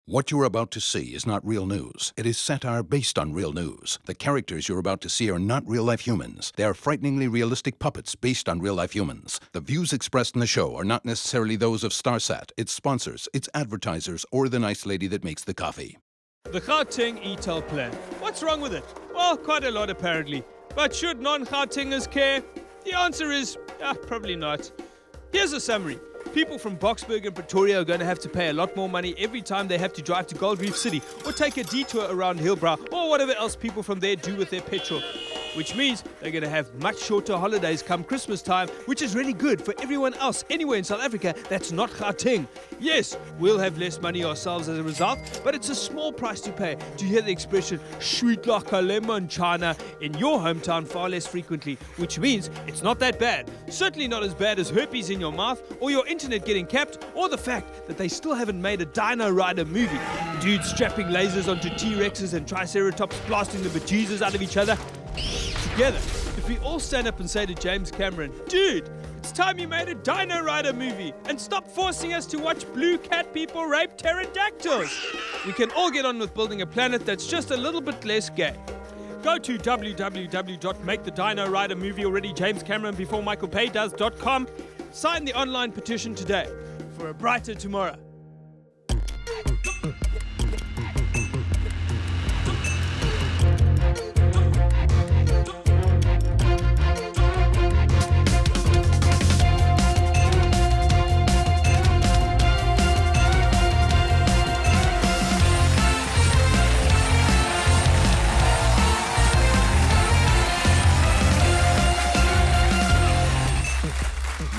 What you're about to see is not real news. It is satire based on real news. The characters you're about to see are not real-life humans. They are frighteningly realistic puppets based on real-life humans. The views expressed in the show are not necessarily those of StarSat, its sponsors, its advertisers, or the nice lady that makes the coffee. The Gauteng e-toll plan. What's wrong with it? Well, quite a lot apparently. But should non-Gautengers care? The answer is, probably not. Here's a summary. People from Boksburg and Pretoria are going to have to pay a lot more money every time they have to drive to Gold Reef City or take a detour around Hillbrow or whatever else people from there do with their petrol. Which means they're going to have much shorter holidays come Christmas time, which is really good for everyone else anywhere in South Africa that's not Gauteng. Yes, we'll have less money ourselves as a result, but it's a small price to pay to hear the expression "sweet like a lemon, China" in your hometown far less frequently, which means it's not that bad. Certainly not as bad as herpes in your mouth or your internet getting capped or the fact that they still haven't made a Dino Rider movie. Dudes strapping lasers onto T-Rexes and Triceratops blasting the bejesus out of each other. Together, if we all stand up and say to James Cameron, "Dude, it's time you made a Dino Rider movie and stop forcing us to watch blue cat people rape pterodactyls," we can all get on with building a planet that's just a little bit less gay. Go to www.makethedinoRidermovieAlreadyJamesCameronBeforeMichaelPay.com. Sign the online petition today for a brighter tomorrow.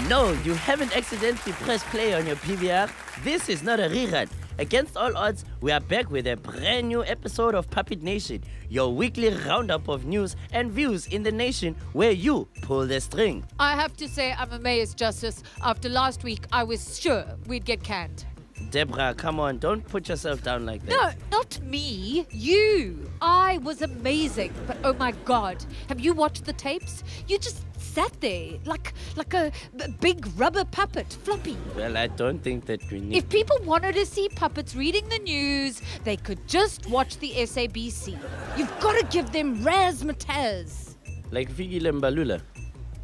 No, you haven't accidentally pressed play on your PVR. This is not a rerun. Against all odds, we are back with a brand new episode of Puppet Nation, your weekly roundup of news and views in the nation where you pull the string. I have to say I'm amazed, Justice. After last week, I was sure we'd get canned. Deborah, come on, don't put yourself down like that. No, not me. You. I was amazing. But oh my God, have you watched the tapes? You just sat there like a big rubber puppet, floppy. Well, I don't think that we need... If people wanted to see puppets reading the news, they could just watch the SABC. You've got to give them razzmatazz. Like Fikile Mbalula.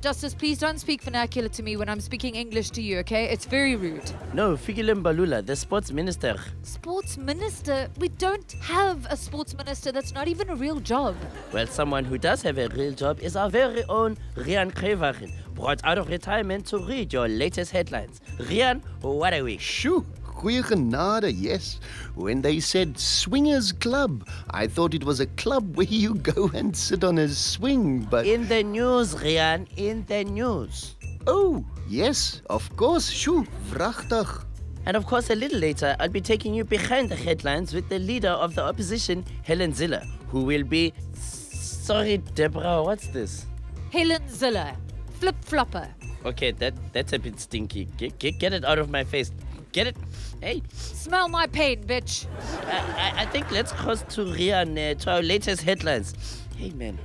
Justice, please don't speak vernacular to me when I'm speaking English to you, okay? It's very rude. No, Fikile Mbalula, the sports minister. Sports minister? We don't have a sports minister. That's not even a real job. Well, someone who does have a real job is our very own Rian Krevachen, brought out of retirement to read your latest headlines. Rian, what a week. Shoo! Goeie genade, yes. When they said swingers club, I thought it was a club where you go and sit on a swing, but... In the news, Rian, in the news. Oh, yes, of course, shoo, vrachtig. And of course, a little later, I'll be taking you behind the headlines with the leader of the opposition, Helen Zille, who will be... Sorry, Deborah, what's this? Helen Zille, flip-flopper. Okay, that's a bit stinky. Get it out of my face. Get it? Hey. Smell my pain, bitch. I think let's cross to Rian, to our latest headlines. Hey, man.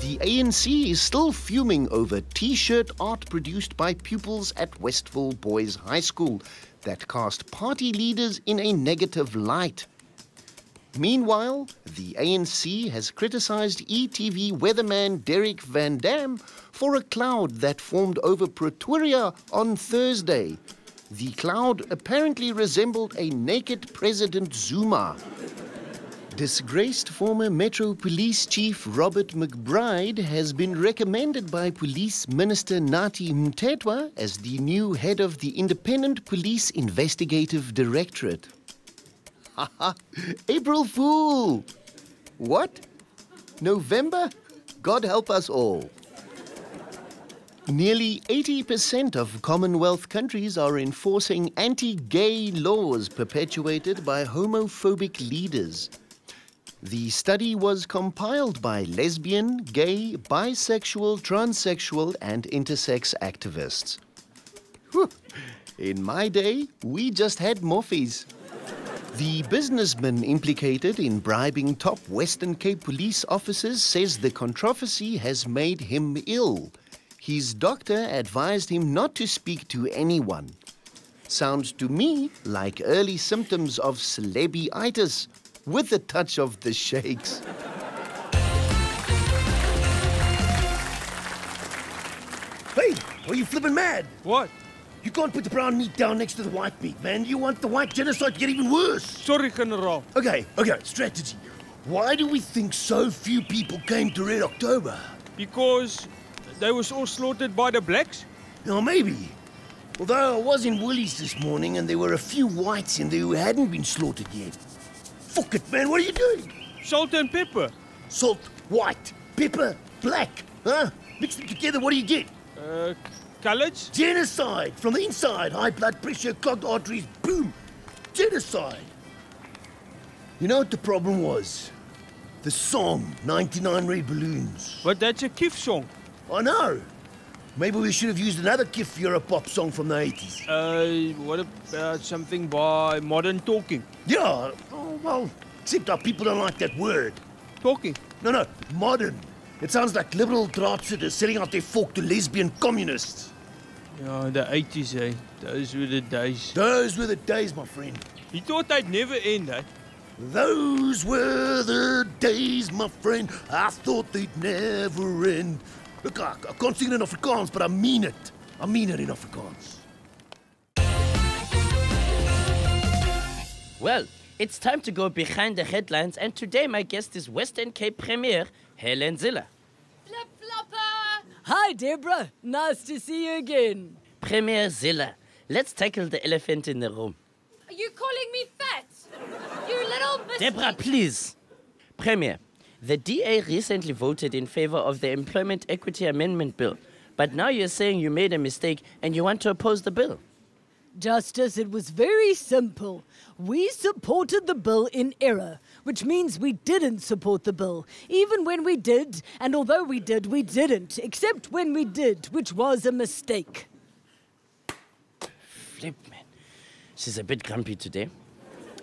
The ANC is still fuming over T-shirt art produced by pupils at Westville Boys High School that cast party leaders in a negative light. Meanwhile, the ANC has criticized ETV weatherman Derek Van Dam for a cloud that formed over Pretoria on Thursday. The cloud apparently resembled a naked President Zuma. Disgraced former Metro Police Chief Robert McBride has been recommended by Police Minister Nathi Mthethwa as the new head of the Independent Police Investigative Directorate. Haha, April Fool! What? November? God help us all. Nearly 80% of Commonwealth countries are enforcing anti-gay laws perpetuated by homophobic leaders. The study was compiled by lesbian, gay, bisexual, transsexual, and intersex activists. Whew. In my day, we just had morphies. The businessman implicated in bribing top Western Cape police officers says the controversy has made him ill. His doctor advised him not to speak to anyone. Sounds to me like early symptoms of celebbitis, with a touch of the shakes. Hey, are you flipping mad? What? You can't put the brown meat down next to the white meat, man. You want the white genocide to get even worse. Sorry, General. Okay, strategy. Why do we think so few people came to Red October? Because they was all slaughtered by the blacks? Now, maybe. Although I was in Woolies this morning and there were a few whites in there who hadn't been slaughtered yet. Fuck it, man, what are you doing? Salt and pepper. Salt, white, pepper, black, huh? Mix them together, what do you get? Coloreds? Genocide! From the inside, high blood pressure, clogged arteries, boom! Genocide! You know what the problem was? The song, 99 Red Balloons. But that's a Kif song. I know. Maybe we should have used another Kif Europop song from the 80s. What about something by Modern Talking? Yeah, oh, well, except our people don't like that word. Talking? No, modern. It sounds like liberal draadsitters selling out their folk to lesbian communists. Yeah, the 80s, eh? Those were the days. Those were the days, my friend. You thought they'd never end, eh? Those were the days, my friend. I thought they'd never end. Look, I can't sing it in Afrikaans, but I mean it. I mean it in Afrikaans. Well, it's time to go behind the headlines, and today my guest is Western Cape Premier Helen Zille. Flip-flopper! Hi, Deborah. Nice to see you again. Premier Zille, let's tackle the elephant in the room. Are you calling me fat? You little biscuit! Deborah, please. Premier, the DA recently voted in favor of the Employment Equity Amendment Bill, but now you're saying you made a mistake and you want to oppose the bill. Justice, it was very simple. We supported the bill in error, which means we didn't support the bill, even when we did, and although we did, we didn't, except when we did, which was a mistake. Flip, man. She's a bit grumpy today.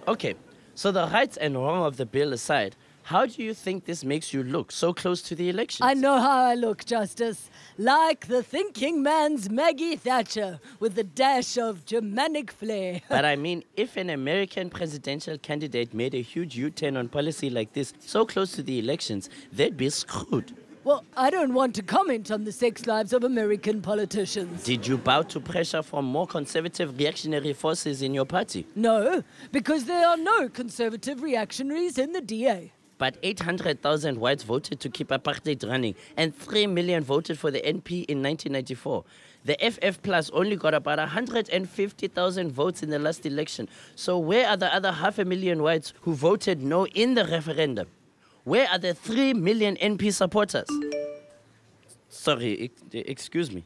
Okay, so the rights and wrong of the bill aside, how do you think this makes you look so close to the elections? I know how I look, Justice. Like the thinking man's Maggie Thatcher, with a dash of Germanic flair. But I mean, if an American presidential candidate made a huge U-turn on policy like this, so close to the elections, they'd be screwed. Well, I don't want to comment on the sex lives of American politicians. Did you bow to pressure from more conservative reactionary forces in your party? No, because there are no conservative reactionaries in the DA. But 800,000 whites voted to keep apartheid running, and 3 million voted for the NP in 1994. The FF Plus only got about 150,000 votes in the last election. So where are the other 500,000 whites who voted no in the referendum? Where are the 3 million NP supporters? Sorry, excuse me.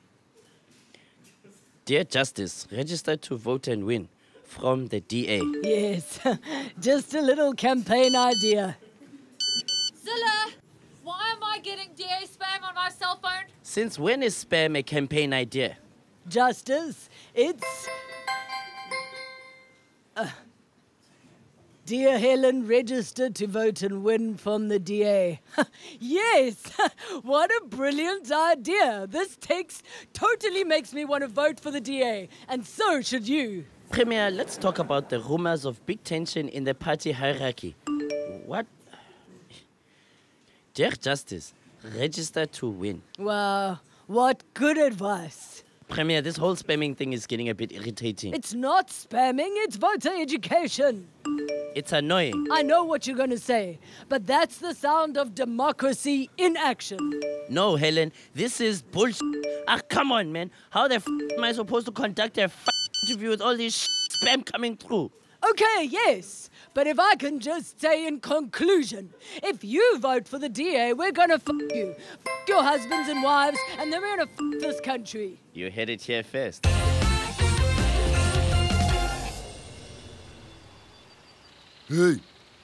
Dear Justice, register to vote and win from the DA. Yes, just a little campaign idea. Zille, why am I getting DA spam on my cell phone? Since when is spam a campaign idea? Justice, it's... Dear Helen, register to vote and win from the DA. Yes, what a brilliant idea. This text totally makes me want to vote for the DA, and so should you. Premier, let's talk about the rumors of big tension in the party hierarchy. What? Dear Justice, register to win. Wow, what good advice. Premier, this whole spamming thing is getting a bit irritating. It's not spamming, it's voter education. It's annoying. I know what you're going to say, but that's the sound of democracy in action. No, Helen, this is bullshit. Ah, come on, man. How the am I supposed to conduct a interview with all this spam coming through? Okay, yes, but if I can just say in conclusion, if you vote for the DA, we're gonna you. Your husbands and wives, and then we're gonna this country. You heard it here first. Hey,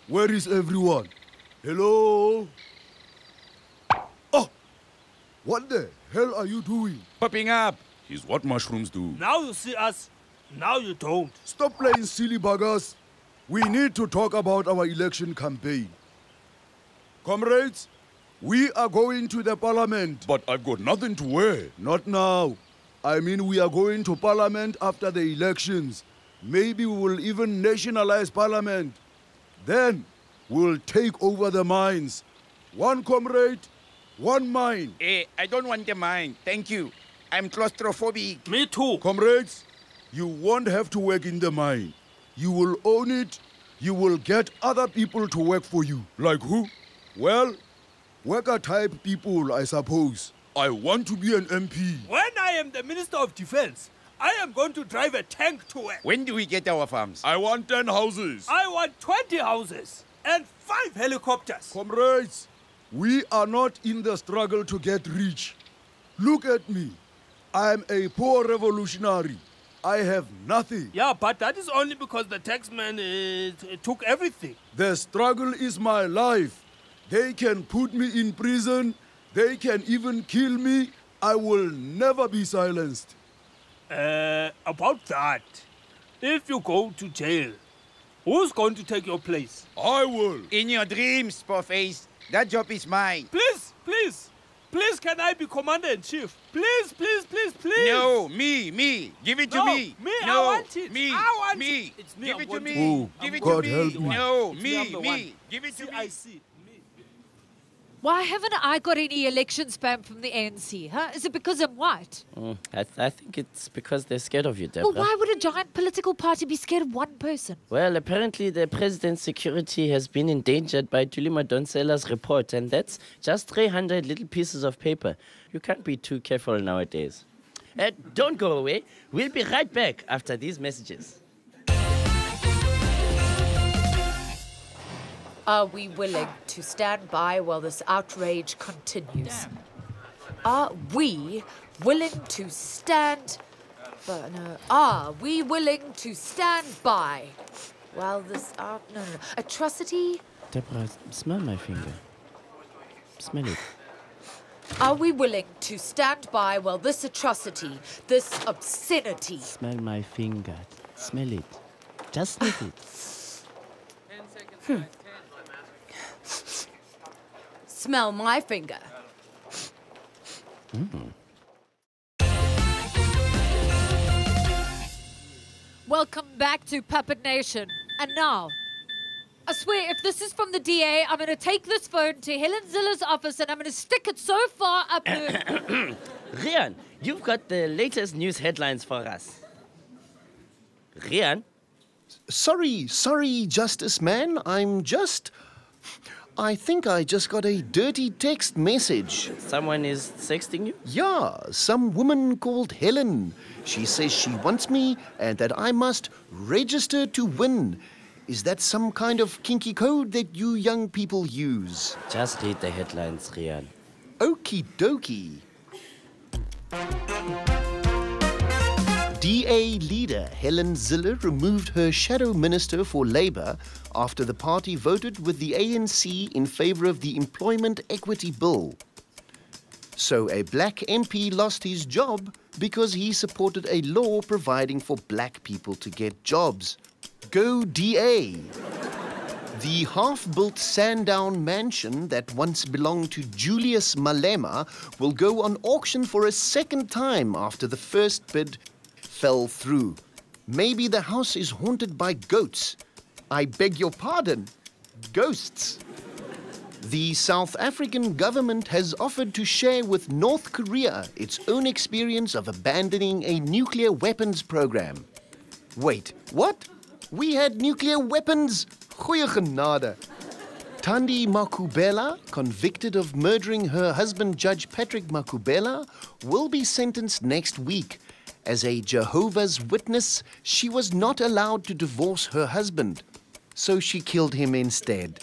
where is everyone? Hello? Oh! What the hell are you doing? Popping up is what mushrooms do. Now you see us, now you don't. Stop playing silly buggers. We need to talk about our election campaign. Comrades, we are going to the parliament. But I've got nothing to wear. Not now. I mean, we are going to parliament after the elections. Maybe we will even nationalize Parliament. Then we'll take over the mines. One comrade, one mine. I don't want the mine. Thank you. I'm claustrophobic. Me too. Comrades, you won't have to work in the mine. You will own it. You will get other people to work for you. Like who? Well, worker-type people, I suppose. I want to be an MP. When I am the Minister of Defense, I am going to drive a tank to work. When do we get our farms? I want 10 houses. I want 20 houses and 5 helicopters. Comrades, we are not in the struggle to get rich. Look at me. I'm a poor revolutionary. I have nothing. Yeah, but that is only because the taxman took everything. The struggle is my life. They can put me in prison. They can even kill me. I will never be silenced. About that, if you go to jail, who's going to take your place? I will. In your dreams, poor face. That job is mine. Please, please, please, can I be commander-in-chief? Please, please, please, please. No, me. Give it to No, me. me, I No, want it. me. I want me. it. It's me, Give I'm it to going me. to- Give it God to help me. me. No, It's me, I'm me. the one. Give it to me. CIC. Why haven't I got any election spam from the ANC? Huh? Is it because I'm white? I think it's because they're scared of you, Well, Deborah. why would a giant political party be scared of one person? Well, apparently the president's security has been endangered by Tulima Donsela's report, and that's just 300 little pieces of paper. You can't be too careful nowadays. Don't go away. We'll be right back after these messages. Are we willing to stand by while this outrage continues? Are we willing to stand... Are we willing to stand by while this atrocity... Deborah, smell my finger. Smell it. Are we willing to stand by while this atrocity, this obscenity... Smell my finger. Smell it. Just sniff it. Smell my finger. Welcome back to Puppet Nation. And now, I swear, if this is from the DA, I'm going to take this phone to Helen Zille's office and I'm going to stick it so far up her... Rian, you've got the latest news headlines for us. Rian? Sorry, Justice Man. I think I just got a dirty text message. Someone is sexting you? Yeah, some woman called Helen. She says she wants me and that I must register to win. Is that some kind of kinky code that you young people use? Just read the headlines, Rian. Okie dokie. DA leader Helen Zille removed her shadow minister for Labour after the party voted with the ANC in favour of the Employment Equity Bill. So a black MP lost his job because he supported a law providing for black people to get jobs. Go DA! The half-built Sandown mansion that once belonged to Julius Malema will go on auction for a second time after the first bid fell through. Maybe the house is haunted by goats. I beg your pardon, ghosts. The South African government has offered to share with North Korea its own experience of abandoning a nuclear weapons program. Wait, what? We had nuclear weapons? Goeie genade. Thandi Makubela, convicted of murdering her husband, Judge Patrick Makubela, will be sentenced next week. As a Jehovah's Witness, she was not allowed to divorce her husband, so she killed him instead.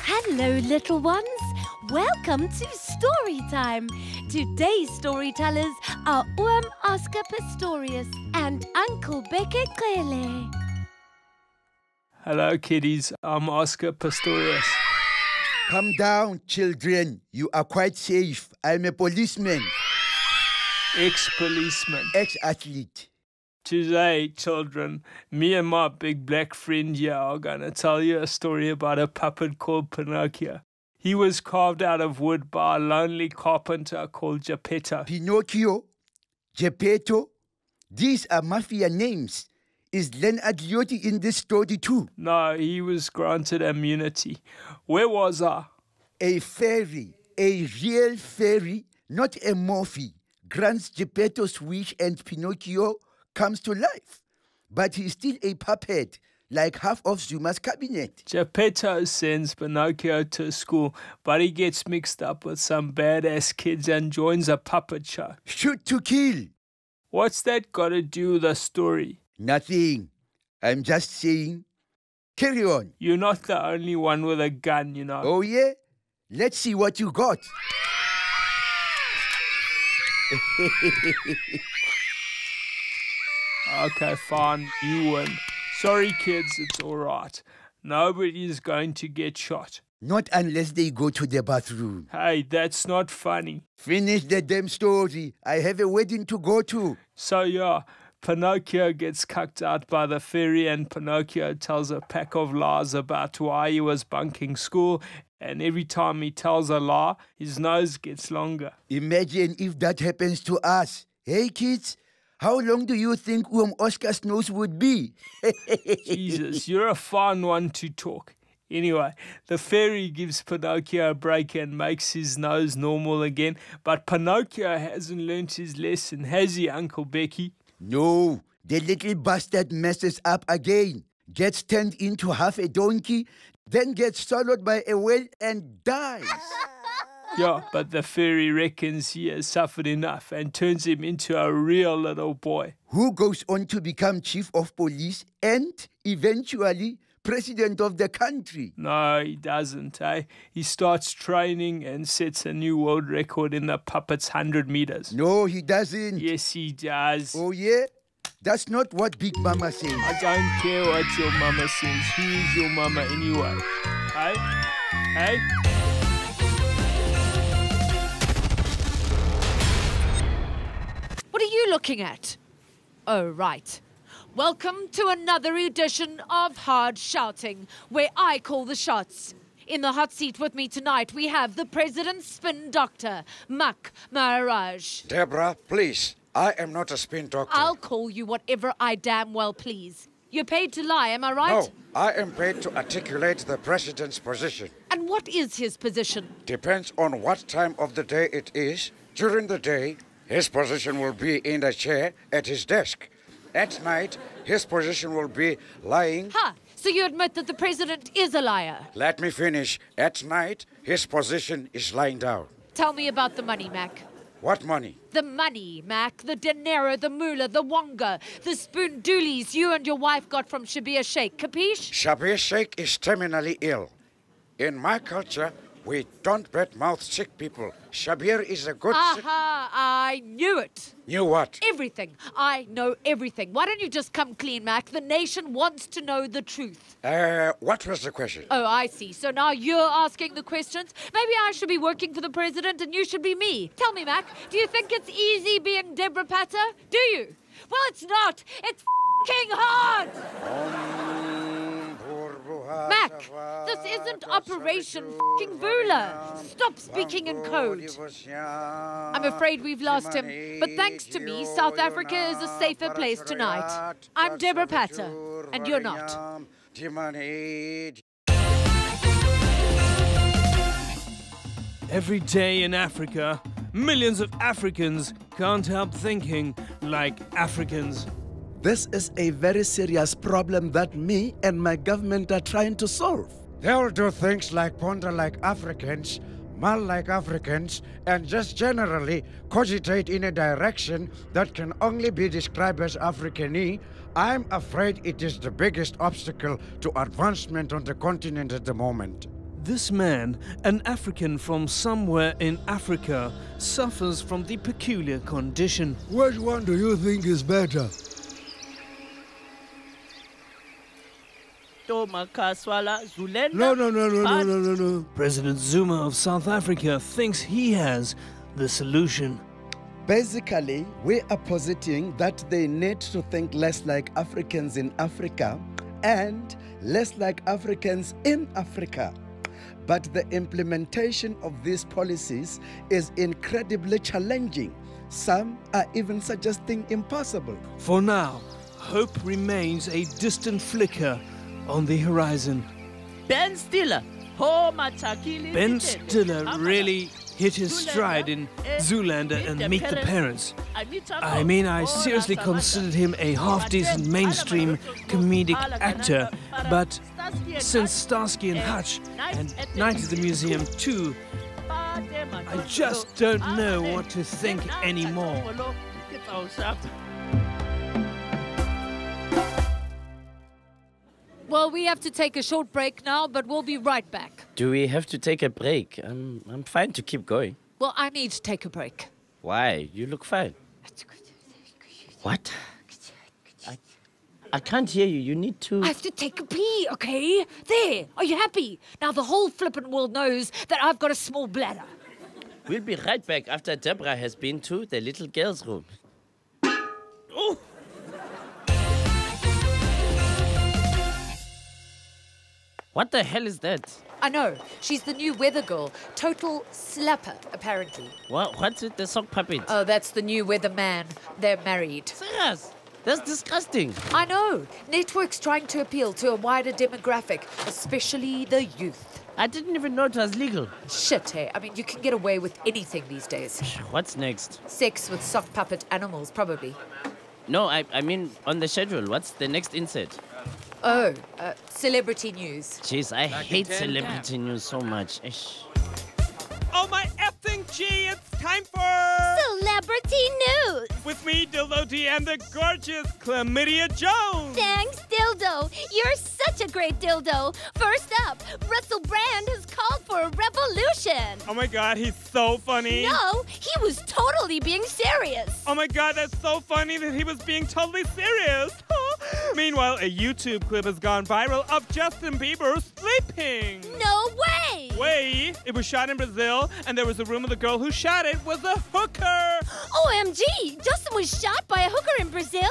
Hello, little ones. Welcome to Story Time. Today's storytellers are Oscar Pistorius and Uncle Becker Krele. Hello, kiddies. I'm Oscar Pistorius. Calm down, children. You are quite safe. I'm a policeman. Ex-policeman. Ex-athlete. Today, children, me and my big black friend here are going to tell you a story about a puppet called Pinocchio. He was carved out of wood by a lonely carpenter called Geppetto. Pinocchio? Geppetto? These are mafia names. Is Len Adliotti in this story too? No, he was granted immunity. Where was I? A fairy, a real fairy, not a morphe, grants Geppetto's wish and Pinocchio comes to life. But he's still a puppet, like half of Zuma's cabinet. Geppetto sends Pinocchio to school, but he gets mixed up with some badass kids and joins a puppet show. Shoot to kill. What's that got to do with the story? Nothing. I'm just saying. Carry on. You're not the only one with a gun, you know. Oh, yeah? Let's see what you got. Okay, fine. You win. Sorry, kids, it's all right. Nobody's going to get shot. Not unless they go to the bathroom. Hey, that's not funny. Finish the damn story. I have a wedding to go to. So, yeah, Pinocchio gets cucked out by the fairy and Pinocchio tells a pack of lies about why he was bunking school, and every time he tells a lie, his nose gets longer. Imagine if that happens to us. Hey, kids, how long do you think Oscar's nose would be? Jesus, you're a fun one to talk. Anyway, the fairy gives Pinocchio a break and makes his nose normal again, but Pinocchio hasn't learnt his lesson, has he, Uncle Becky? No, the little bastard messes up again, gets turned into half a donkey, then gets swallowed by a whale and dies. Yeah, but the fairy reckons he has suffered enough and turns him into a real little boy. Who goes on to become chief of police and eventually president of the country. No, he doesn't, eh? He starts training and sets a new world record in the puppet's 100 meters. No, he doesn't. Yes, he does. Oh, yeah? That's not what Big Mama says. I don't care what your mama says. Who is your mama anyway? Hey? Hey? What are you looking at? Oh, right. Welcome to another edition of Hard Shouting, where I call the shots. In the hot seat with me tonight, we have the President's spin doctor, Mak Maharaj. Deborah, please. I am not a spin doctor. I'll call you whatever I damn well please. You're paid to lie, am I right? No, I am paid to articulate the President's position. And what is his position? Depends on what time of the day it is. During the day, his position will be in the chair at his desk. At night, his position will be lying. Ha! So you admit that the President is a liar? Let me finish. At night, his position is lying down. Tell me about the money, Mac. What money? The money, Mac. The dinero, the moolah, the wonga, the spoon doolies you and your wife got from Shabir Sheikh. Capiche? Shabir Sheikh is terminally ill. In my culture, we don't badmouth sick people. Shabir is a good... Aha! I knew it. Knew what? Everything. I know everything. Why don't you just come clean, Mac? The nation wants to know the truth. What was the question? Oh, I see. So now you're asking the questions? Maybe I should be working for the President and you should be me. Tell me, Mac, do you think it's easy being Deborah Patter? Do you? Well, it's not. It's f***ing hard! Mac, this isn't Operation f***ing Vula. Stop speaking in code. I'm afraid we've lost him, but thanks to me, South Africa is a safer place tonight. I'm Deborah Patter, and you're not. Every day in Africa, millions of Africans can't help thinking like Africans. This is a very serious problem that me and my government are trying to solve. They'll do things like ponder like Africans, mull like Africans, and just generally cogitate in a direction that can only be described as African-y. I'm afraid it is the biggest obstacle to advancement on the continent at the moment. This man, an African from somewhere in Africa, suffers from the peculiar condition. Which one do you think is better? No. President Zuma of South Africa thinks he has the solution. Basically, we are positing that they need to think less like Africans in Africa and less like Africans in Africa. but the implementation of these policies is incredibly challenging. Some are even suggesting impossible. For now, hope remains a distant flicker on the horizon. Ben Stiller. Oh, Machakili. Ben Stiller really hit his stride in Zoolander and Meet the Parents. I mean, I seriously considered him a half-decent mainstream comedic actor, but since Starsky and Hutch and Night at the Museum 2, I just don't know what to think anymore. Well, we have to take a short break now, but we'll be right back. Do we have to take a break? I'm fine to keep going. Well, I need to take a break. Why? You look fine. What? I can't hear you. You need to... I have to take a pee, okay? There. Are you happy? Now the whole flippin' world knows that I've got a small bladder. We'll be right back after Deborah has been to the little girl's room. Oh! What the hell is that? I know. She's the new weather girl. Total slapper, apparently. What's with the sock puppet? Oh, that's the new weather man. They're married. Serious? That's disgusting. I know. Network's trying to appeal to a wider demographic, especially the youth. I didn't even know it was legal. Shit, hey. I mean, you can get away with anything these days. What's next? Sex with sock puppet animals, probably. No, I mean on the schedule. What's the next insert? Oh, celebrity news. Jeez, I hate celebrity news so much. Ish. Oh my effing gee, it's time for... Celebrity news! With me, Dildo D, and the gorgeous Chlamydia Jones! Thanks, Dildo! You're such a great dildo! First up, Russell Brand has called for a revolution! Oh my god, he's so funny! No, he was totally being serious! Oh my god, that's so funny that he was being totally serious! Meanwhile, a YouTube clip has gone viral of Justin Bieber sleeping! No way! Wait, it was shot in Brazil, and there was a rumor the girl who shot it was a hooker! OMG! Justin was shot by a hooker in Brazil?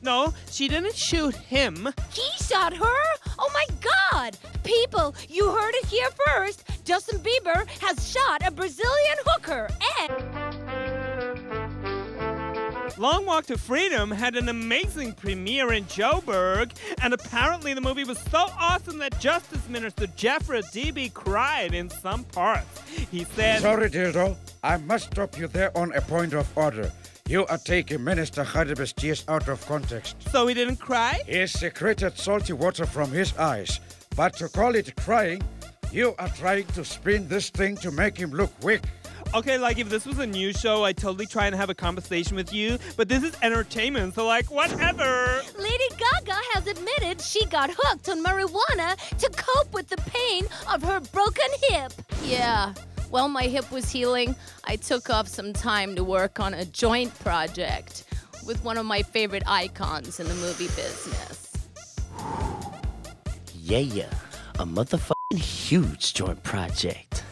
No, she didn't shoot him. He shot her? Oh my god! People, you heard it here first. Justin Bieber has shot a Brazilian hooker and... Long Walk to Freedom had an amazing premiere in Joburg, and apparently the movie was so awesome that Justice Minister Jeffrey Deeby cried in some parts. He said... Sorry, Dildo. I must stop you there on a point of order. You are taking Minister Hadib's tears out of context. So he didn't cry? He secreted salty water from his eyes. But to call it crying, you are trying to spin this thing to make him look weak. Okay, like if this was a news show, I'd totally try and have a conversation with you, but this is entertainment, so like, whatever. Lady Gaga has admitted she got hooked on marijuana to cope with the pain of her broken hip. Yeah, while my hip was healing, I took off some time to work on a joint project with one of my favorite icons in the movie business. Yeah, a motherfucking huge joint project.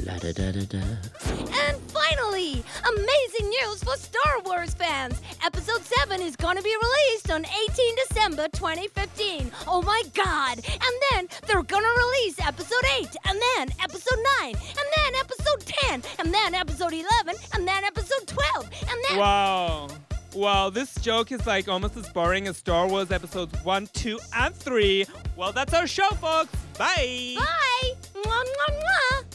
La-da-da-da-da. And finally, amazing news for Star Wars fans. Episode 7 is going to be released on 18 December 2015. Oh my god. And then they're going to release Episode 8, and then Episode 9, and then Episode 10, and then Episode 11, and then Episode 12, and then... Wow, this joke is like almost as boring as Star Wars Episodes 1, 2, and 3. Well, that's our show, folks. Bye. Bye. Mwah, mwah, mwah.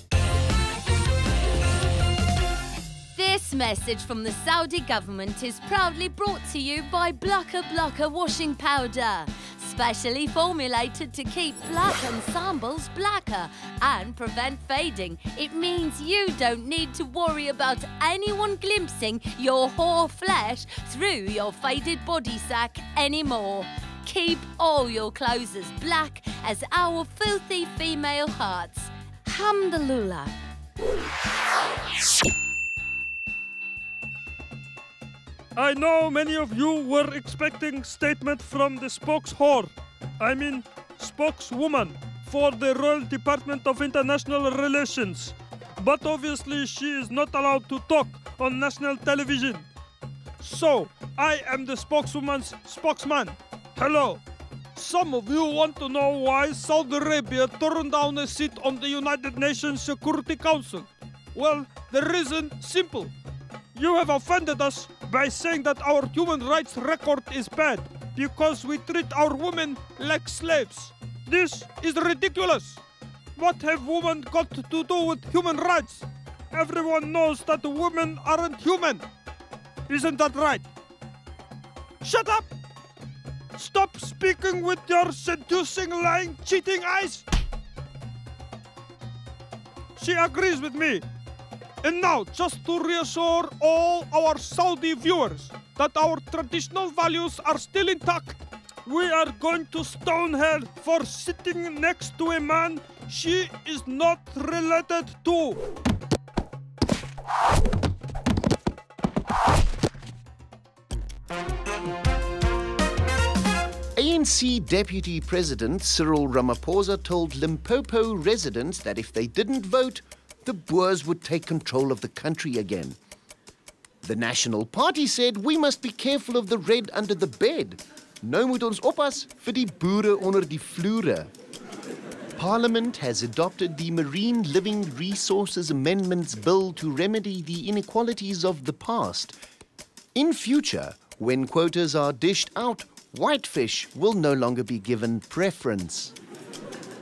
This message from the Saudi government is proudly brought to you by Blocker washing powder. Specially formulated to keep black ensembles blacker and prevent fading. It means you don't need to worry about anyone glimpsing your whore flesh through your faded body sack anymore. Keep all your clothes as black as our filthy female hearts. Alhamdulillah. I know many of you were expecting statement from the spokeswoman for the Royal Department of International Relations. But obviously she is not allowed to talk on national television. So, I am the spokeswoman's spokesman. Hello, Some of you want to know why Saudi Arabia turned down a seat on the United Nations Security Council. Well, the reason simple. You have offended us by saying that our human rights record is bad because we treat our women like slaves. This is ridiculous. What have women got to do with human rights? Everyone knows that women aren't human. Isn't that right? Shut up! Stop speaking with your seducing, lying, cheating eyes! She agrees with me. And now, just to reassure all our Saudi viewers that our traditional values are still intact, we are going to stone her for sitting next to a man she is not related to. ANC Deputy President Cyril Ramaphosa told Limpopo residents that if they didn't vote, the Boers would take control of the country again. The National Party said we must be careful of the red under the bed. Nou moet ons oppas vir die boere onder die vloere. Parliament has adopted the Marine Living Resources Amendments Bill to remedy the inequalities of the past. In future, when quotas are dished out, whitefish will no longer be given preference.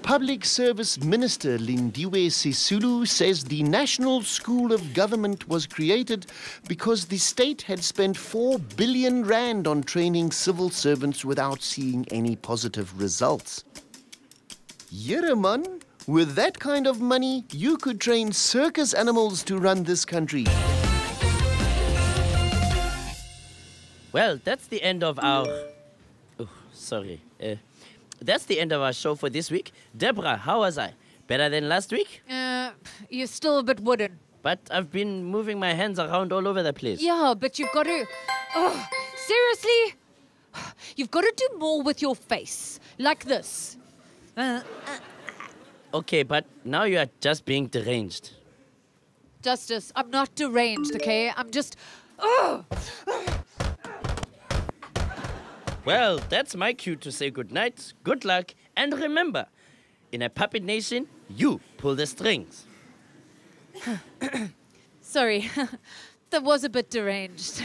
Public Service Minister Lindiwe Sisulu says the National School of Government was created because the state had spent 4 billion rand on training civil servants without seeing any positive results. Yere man, with that kind of money, you could train circus animals to run this country. Well, that's the end of our... Oh, sorry. That's the end of our show for this week. Deborah, how was I? Better than last week? You're still a bit wooden. But I've been moving my hands around all over the place. Yeah, but you've got to... Oh, seriously? You've got to do more with your face. Like this. Okay, but now you are just being deranged. Justice, I'm not deranged, okay? I'm just... Well, that's my cue to say good night, good luck, and remember, in a puppet nation, you pull the strings. Sorry, that was a bit deranged.